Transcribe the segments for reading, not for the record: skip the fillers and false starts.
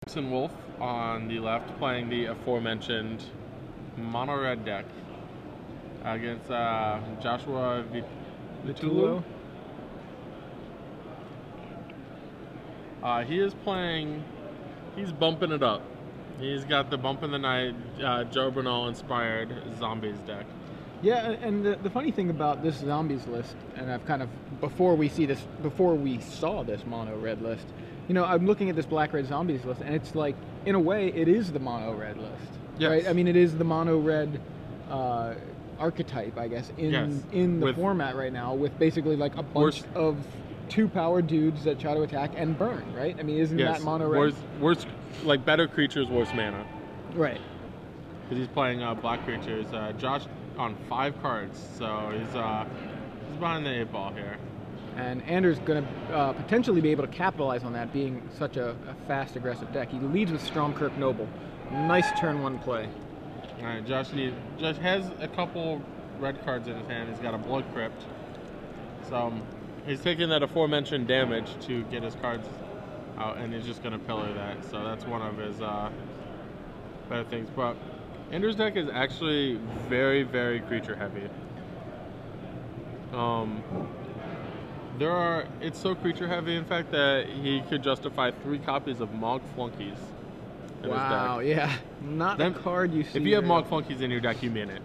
Simpson Wolf on the left, playing the aforementioned mono red deck against Joshua Vitullo. He is playing, he's bumping it up. He's got the Bump in the Night, Joe Bernal inspired Zombies deck. Yeah, and the funny thing about this Zombies list, and I've kind of, before we saw this mono red list, you know, I'm looking at this black red Zombies list, and it's like, in a way, it is the mono red list. Yes. Right? I mean, it is the mono red archetype, I guess, in the format right now, with basically like a bunch of 2-power dudes that try to attack and burn, right? I mean, isn't that mono red? Worse, like better creatures, worse mana. Right. Because he's playing black creatures. Josh on 5 cards, so he's behind the 8 ball here. And Anders going to potentially be able to capitalize on that, being such a fast, aggressive deck. He leads with Stormkirk Noble. Nice turn 1 play. All right, Josh has a couple red cards in his hand. He's got a Blood Crypt, so he's taking that aforementioned damage to get his cards out, and he's just going to pillar that. So that's one of his better things. But Anders' deck is actually very, very creature heavy. It's so creature heavy, in fact, that he could justify 3 copies of Mog Flunkies in his deck. Wow, yeah. Not a card you see. If you have Mog Flunkies in your deck, you mean it.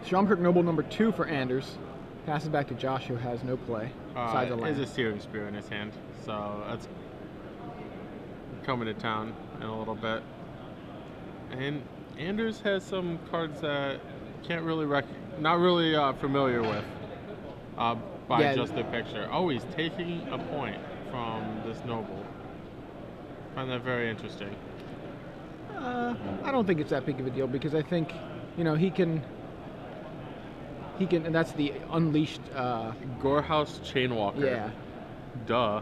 Stormkirk Noble number 2 for Anders. Passes back to Josh, who has no play. Besides a land. He has a Searing Spear in his hand, so that's coming to town in a little bit. And Anders has some cards that can't really not really familiar with by just the picture. Oh, he's taking a point from this Noble. I find that very interesting. I don't think it's that big of a deal, because I think, you know, he can, and that's the Unleashed Gorehouse Chainwalker. Yeah. Duh.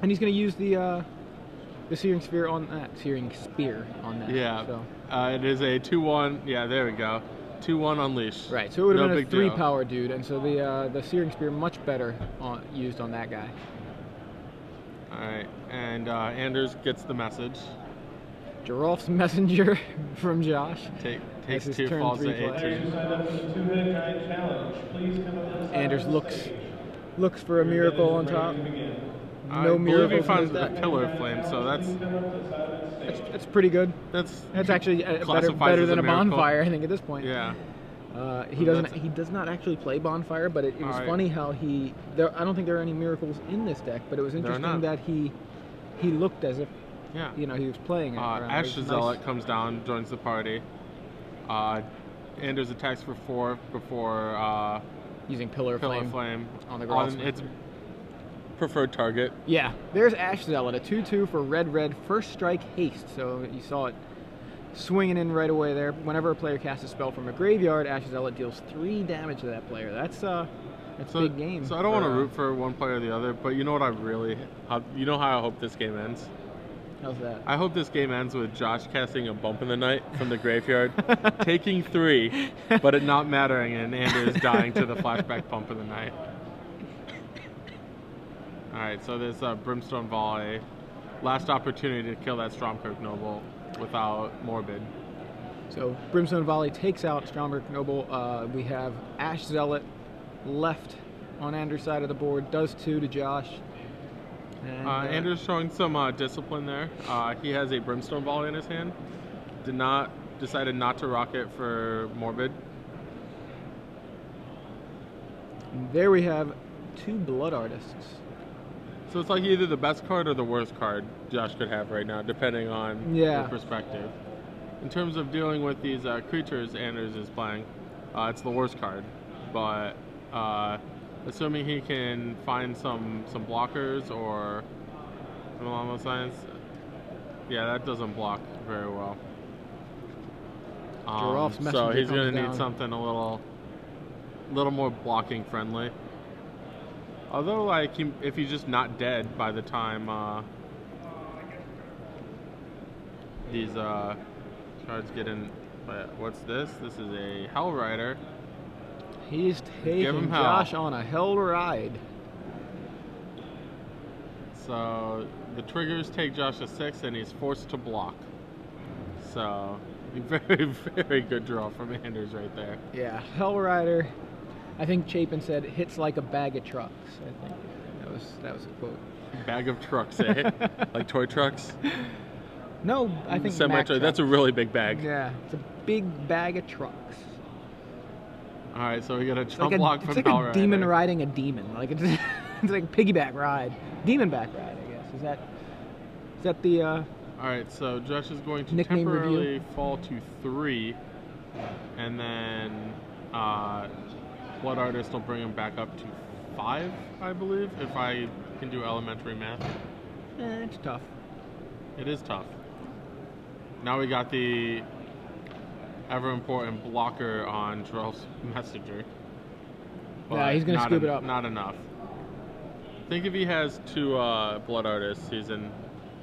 And he's going to use the Searing Spear on that. Yeah. So. It is a 2/1. Yeah, there we go. 2/1 Unleash. Right. So it would have been a 3-power dude, and so the Searing Spear much better used on that guy. All right, and Anders gets the message. Giralf's Messenger from Josh. Takes 2, falls to 18. Anders looks for a miracle on top. No miracle. He finds the Pillar Flame, so that's pretty good. That's actually better than a bonfire, I think, at this point. Yeah. He does not actually play bonfire, but it was funny how I don't think there are any miracles in this deck, but it was interesting that he looked as if he was playing it. Ash Zealot comes down, joins the party. Anders attacks for 4 before using Pillar Flame on the on its preferred target. Yeah, there's Ash Zealot, a 2/2 for red, first strike haste. So you saw it swinging in right away there. Whenever a player casts a spell from a graveyard, Ash Zealot deals 3 damage to that player. That's big game. So I don't want to root for one player or the other, but you know what you know how I hope this game ends? How's that? I hope this game ends with Josh casting a Bump in the Night from the graveyard, taking 3, but it not mattering, and Anders dying to the flashback Bump in the Night. Alright, so there's Brimstone Volley. Last opportunity to kill that Stormkirk Noble without Morbid. So Brimstone Volley takes out Stormkirk Noble. We have Ash Zealot left on Anders' side of the board, does 2 to Josh. And, Anders showing some discipline there. He has a Brimstone Volley in his hand. Decided not to rock it for Morbid. There we have 2 Blood Artists. So it's like either the best card or the worst card Josh could have right now, depending on your perspective. In terms of dealing with these creatures Anders is playing, it's the worst card. But assuming he can find some blockers or some along those lines, yeah, that doesn't block very well. So he's going to need something a little more blocking friendly. Although, like, if he's just not dead by the time these cards get in. What's this? This is a Hell Rider. He's taking Josh on a hell ride. So The triggers take Josh to 6, and he's forced to block. So, very, very good draw from Anders right there. Yeah, Hellrider, I think Chapin said, hits like a bag of trucks. I think that was a quote. Bag of trucks, eh? Like toy trucks? No, I think semi-truck. That's a really big bag. Yeah, it's a big bag of trucks. All right, so we got a jump block from Hellrider. It's like a demon riding a demon. Like it's like a piggyback ride, demon back ride. I guess is that the. All right, so Josh is going to nickname temporarily review? fall to 3, and then Blood Artist will bring him back up to 5, I believe, if I can do elementary math. It's tough. It is tough. Now we got the ever important blocker on Drell's Messenger. Yeah, he's going to scoop it up. Not enough. I think if he has 2 Blood Artists, he's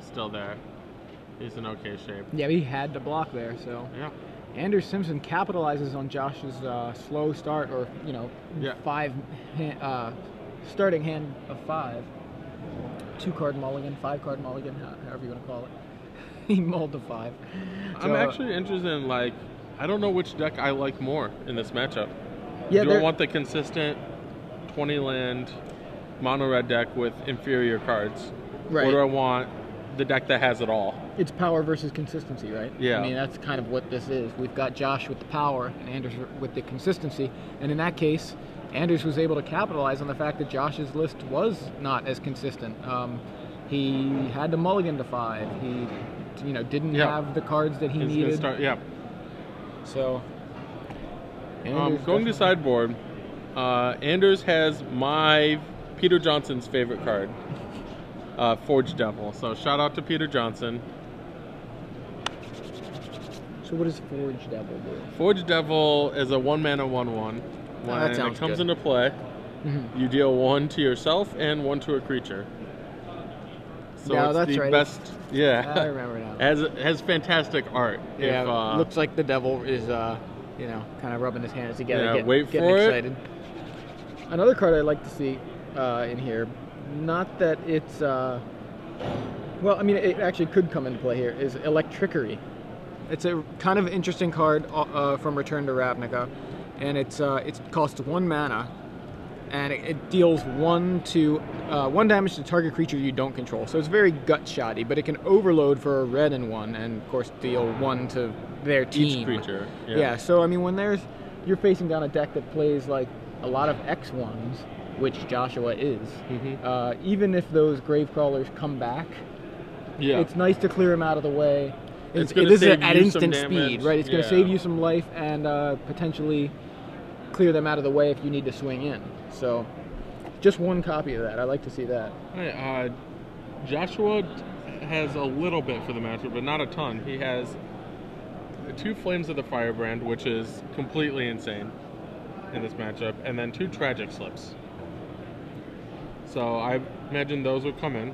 still there. He's in okay shape. Yeah, he had to block there, so. Yeah. Anders Simpson capitalizes on Josh's slow start, or 5 starting hand of 5. 2-card mulligan, 5-card mulligan, however you want to call it. He mulled to 5. I'm actually interested in, I don't know which deck I like more in this matchup. Yeah, do I want the consistent 20 land mono red deck with inferior cards? Right. Or do I want the deck that has it all? It's power versus consistency, right? Yeah. I mean, that's kind of what this is. We've got Josh with the power and Anders with the consistency. And in that case, Anders was able to capitalize on the fact that Josh's list was not as consistent. He had to mulligan to 5. He, didn't have the cards that he needed. So, going to sideboard, Anders has my Peter Johnson's favorite card, Forge Devil. So shout out to Peter Johnson. So what does Forge Devil do? Forge Devil is a 1-mana 1/1. When it comes into play, you deal 1 to yourself and 1 to a creature. So yeah, it's that's the right. best. Yeah, I remember now. Has fantastic art. Yeah, looks like the devil is, kind of rubbing his hands together, getting excited. Another card I'd like to see in here, not that it's, well, I mean, it actually could come into play here, is Electrickery. It's a kind of interesting card from Return to Ravnica, and it costs 1 mana, and it deals 1 damage to target creature you don't control. So it's very gut-shotty, but it can overload for a red and 1, and of course deal 1 to their team. Each creature. Yeah. So I mean, when you're facing down a deck that plays like a lot of X1s, which Joshua is, even if those grave crawlers come back, it's nice to clear them out of the way. It is at instant speed, right? It's going to save you some life and potentially clear them out of the way if you need to swing in. So, just 1 copy of that. I like to see that. Right, Joshua has a little bit for the matchup, but not a ton. He has 2 Flames of the Firebrand, which is completely insane in this matchup, and then 2 Tragic Slips. So I imagine those would come in.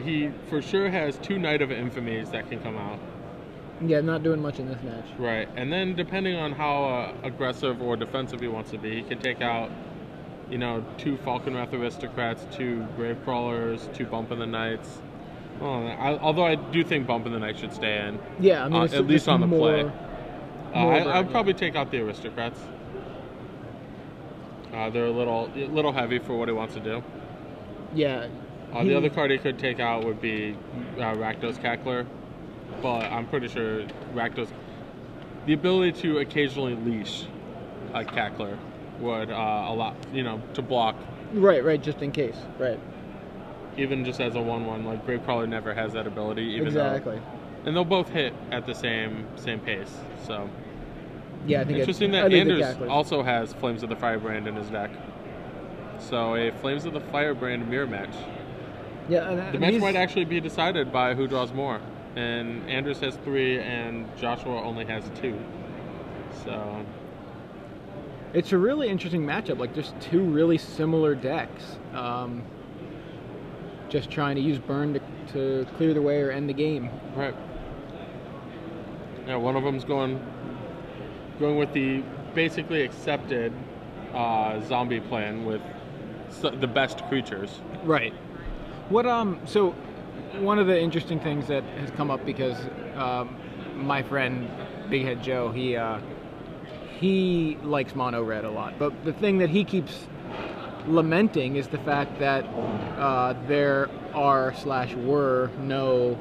He for sure has 2 Knight of Infamies that can come out. Yeah, not doing much in this match. Right, and then depending on how aggressive or defensive he wants to be, he can take out, 2 Falconwrath Aristocrats, 2 Gravecrawlers, 2 Bump in the Knights. Although I do think Bump in the Night should stay in. Yeah, I mean, at least on the play. I'd probably yeah. take out the Aristocrats. They're a little heavy for what he wants to do. Yeah. The other card he could take out would be Rakdos Cackler, but I'm pretty sure Rakdos, the ability to occasionally leash a Cackler would allow, to block. Right, just in case, right. Even just as a 1/1, like Gravecrawler never has that ability. Exactly. And they'll both hit at the same pace, so. Yeah, I think interesting that Anders also has Flames of the Firebrand in his deck. So a Flames of the Firebrand mirror match. Yeah, the match might actually be decided by who draws more. And Anders has 3 and Joshua only has 2. So it's a really interesting matchup. Like, there's 2 really similar decks. Just trying to use burn to clear the way or end the game. Right. Yeah, one of them's going with the basically accepted zombie plan with the best creatures. Right. What so one of the interesting things that has come up because my friend Big Head Joe, he likes mono red a lot, but the thing that he keeps lamenting is the fact that there are/were no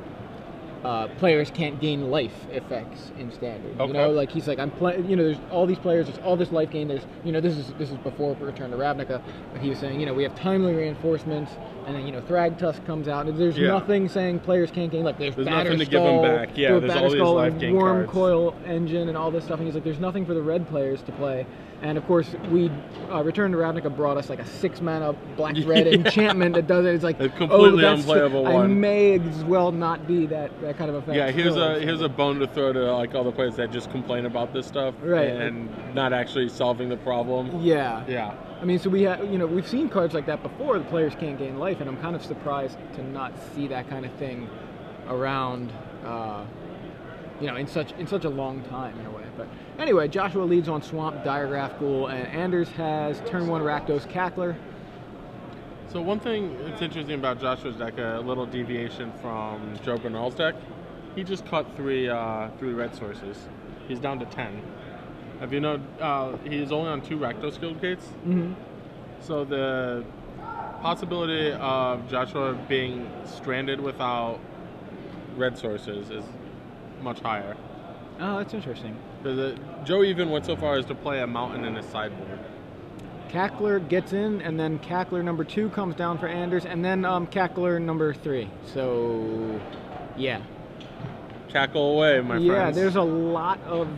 players can't gain life effects in standard. Okay. You know, like he's like, I'm playing. You know, there's all these players, there's all this life gain. There's, you know, this is before Return to Ravnica. But he was saying, you know, we have timely reinforcements, and then, you know, Thragtusk comes out, and there's nothing saying players can't gain life. There's nothing to give them back. Yeah, there's all these life gain Worm cards. Coil Engine and all this stuff. And he's like, there's nothing for the red players to play. And of course, Return to Ravnica brought us like a 6-mana black-red enchantment that does it. It's like, a completely that's unplayable one. I may as well not be that kind of effect. Yeah, here's a bone to throw to like all the players that just complain about this stuff, right, and not actually solving the problem. Yeah. Yeah. I mean, so we've seen cards like that before. The players can't gain life, and I'm kind of surprised to not see that kind of thing around. You know, in such a long time in a way. But anyway, Joshua leads on Swamp, Diregraph Ghoul, and Anders has turn 1 Rakdos Cackler. So one thing that's interesting about Joshua's deck, a little deviation from Joe Bernal's deck, he just cut three red sources. He's down to 10. Have you know he's only on 2 Rakdos Guild Gates? Mm-hmm. So the possibility of Joshua being stranded without red sources is much higher. Oh, that's interesting. Joe even went so far as to play a mountain in his sideboard. Cackler gets in, and then Cackler number 2 comes down for Anders, and then Cackler number 3. So, yeah. Cackle away, my friends. Yeah, there's a lot of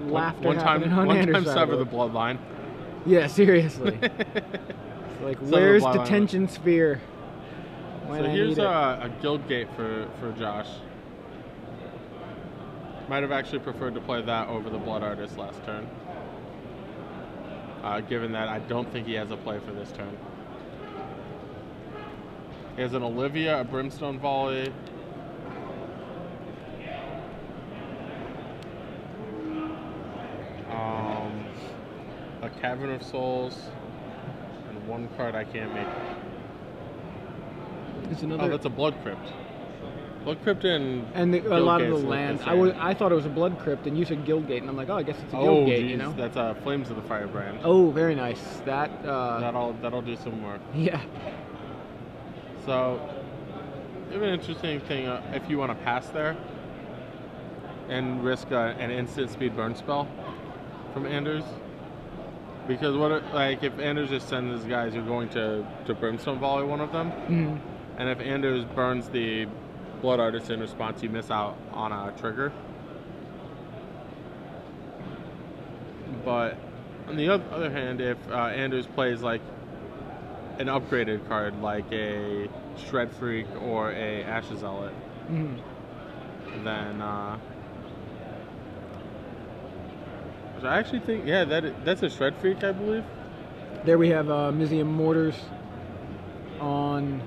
laughter happening on Anders' One time sever sideboard. the bloodline. Yeah, seriously. It's like, where's Detention Sphere? So here's a guild gate for Josh. Might have actually preferred to play that over the Blood Artist last turn. Given that I don't think he has a play for this turn. He has an Olivia, a Brimstone Volley. A Cavern of Souls. And one card I can't make. It's another. Oh, that's a Blood Crypt. Blood Crypt and a lot of the land. I thought it was a Blood Crypt, and you said Guildgate, and I'm like, oh, I guess it's a Guildgate, you know? That's Flames of the Firebrand. Oh, very nice. That'll do some work. Yeah. So, you have an interesting thing if you want to pass there and risk an instant speed burn spell from Anders. Because if Anders just sends his guys, you're going to Brimstone Volley one of them. Mm-hmm. And if Anders burns the Blood Artist in response, you miss out on a trigger. But on the other hand, if Anders plays like an upgraded card, like a Shred Freak or a Ashes Zealot, then which I actually think, yeah, that's a Shred Freak, I believe. There we have Mizium Mortars on.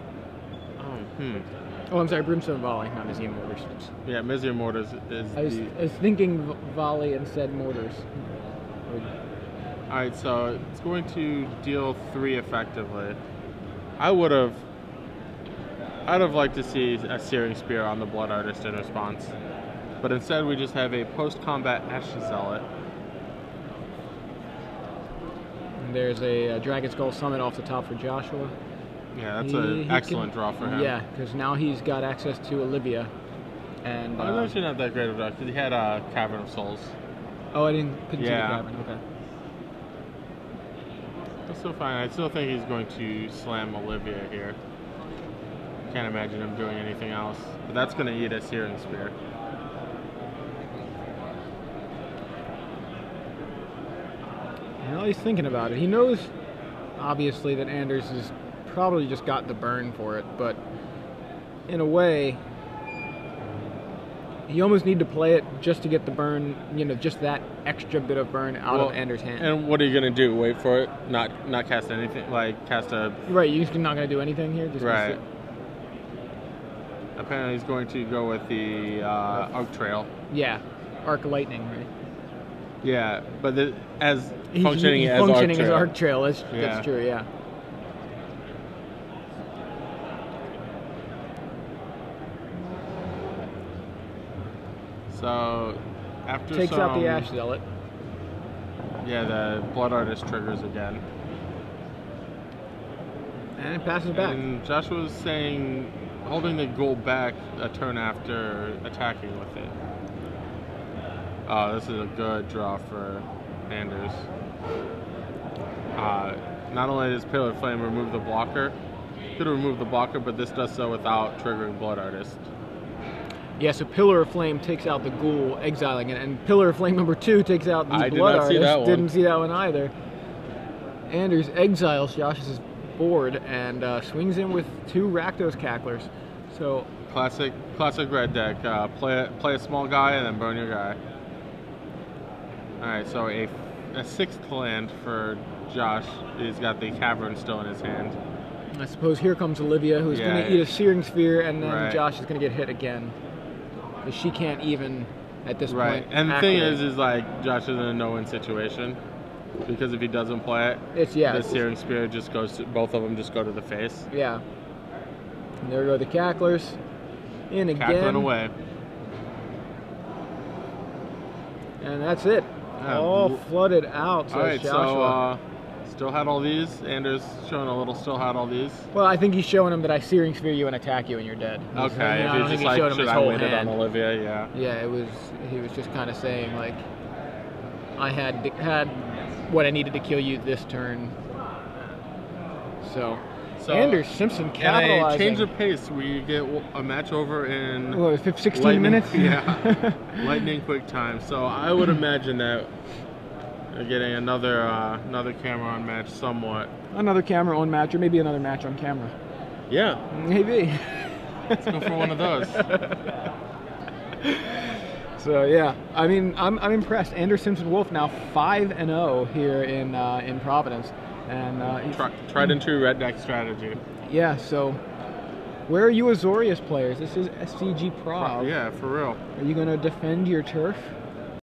Oh, I'm sorry, Brimstone Volley, not Mizium Mortars. Yeah, Mizium Mortars is. I was thinking Volley and said Mortars. Alright, so it's going to deal 3 effectively. I'd have liked to see a Searing Spear on the Blood Artist in response. But instead we just have a post-combat Ashes Zealot. And there's a Dragon Skull Summit off the top for Joshua. Yeah, that's an excellent draw for him. Yeah, because now he's got access to Olivia. And it's actually not that great of a draw, because he had a Cavern of Souls. Oh, I didn't see the Cavern, okay. That's still fine. I still think he's going to slam Olivia here. Can't imagine him doing anything else. But that's going to eat a Searing Spear. Well, he's thinking about it. He knows, obviously, that Anders has probably just got the burn for it, but in a way, you almost need to play it just to get the burn, you know, just that extra bit of burn out of Anders' hand. And what are you going to do? Wait for it? Not cast anything? Like, cast a... Right, you're not going to do anything here? Just right. Apparently he's going to go with the Arc Trail. Yeah, Arc Lightning, right? Yeah, but as he's functioning as Arc Trail. That's true, yeah. So after takes out the Ash Zealot. Yeah, the Blood Artist triggers again. And it passes back. And Josh was saying holding the ghoul back a turn after attacking with it. Oh, this is a good draw for Anders. Not only does Pillar Flame remove the blocker, could remove the blocker, but this does so without triggering Blood Artist. Yeah, so Pillar of Flame takes out the ghoul, exiling it, and Pillar of Flame number 2 takes out the Blood Artist. Didn't see that one either. Anders exiles Josh's board and swings in with 2 Rakdos Cacklers. So classic red deck. Play a small guy and then burn your guy. All right, so a 6th land for Josh. He's got the Cavern still in his hand. I suppose here comes Olivia, who's going to eat a Searing Sphere, and then Josh is going to get hit again. Because she can't even, at this point, and the thing is like, Josh is in a no-win situation. Because if he doesn't play it, the Searing Spear just goes to, both of them just go to the face. Yeah. And there go the Cacklers. In again. Cackling away. And that's it. All flooded out, says Alright, Joshua. so still had all these. Anders showing a little still had all these. Well, I think he's showing him that I Searing Spear you and attack you and you're dead. Okay, if he's just like, should I wait it on Olivia? Yeah. Yeah, he was just kind of saying, like, I had what I needed to kill you this turn. So Anders Simpson capitalizing. In a change of pace, we get a match over in 16 minutes? Yeah, lightning quick time. So I would imagine that we're getting another camera on match somewhat. Another camera on match, or maybe another match on camera. Yeah. Maybe. Let's go for one of those. So yeah, I mean, I'm impressed. Anders Simpson Wolf now 5-0 here in Providence, and tried and true red deck strategy. Yeah. So, where are you Azorius players? This is SCGPROV. Yeah, for real. Are you gonna defend your turf?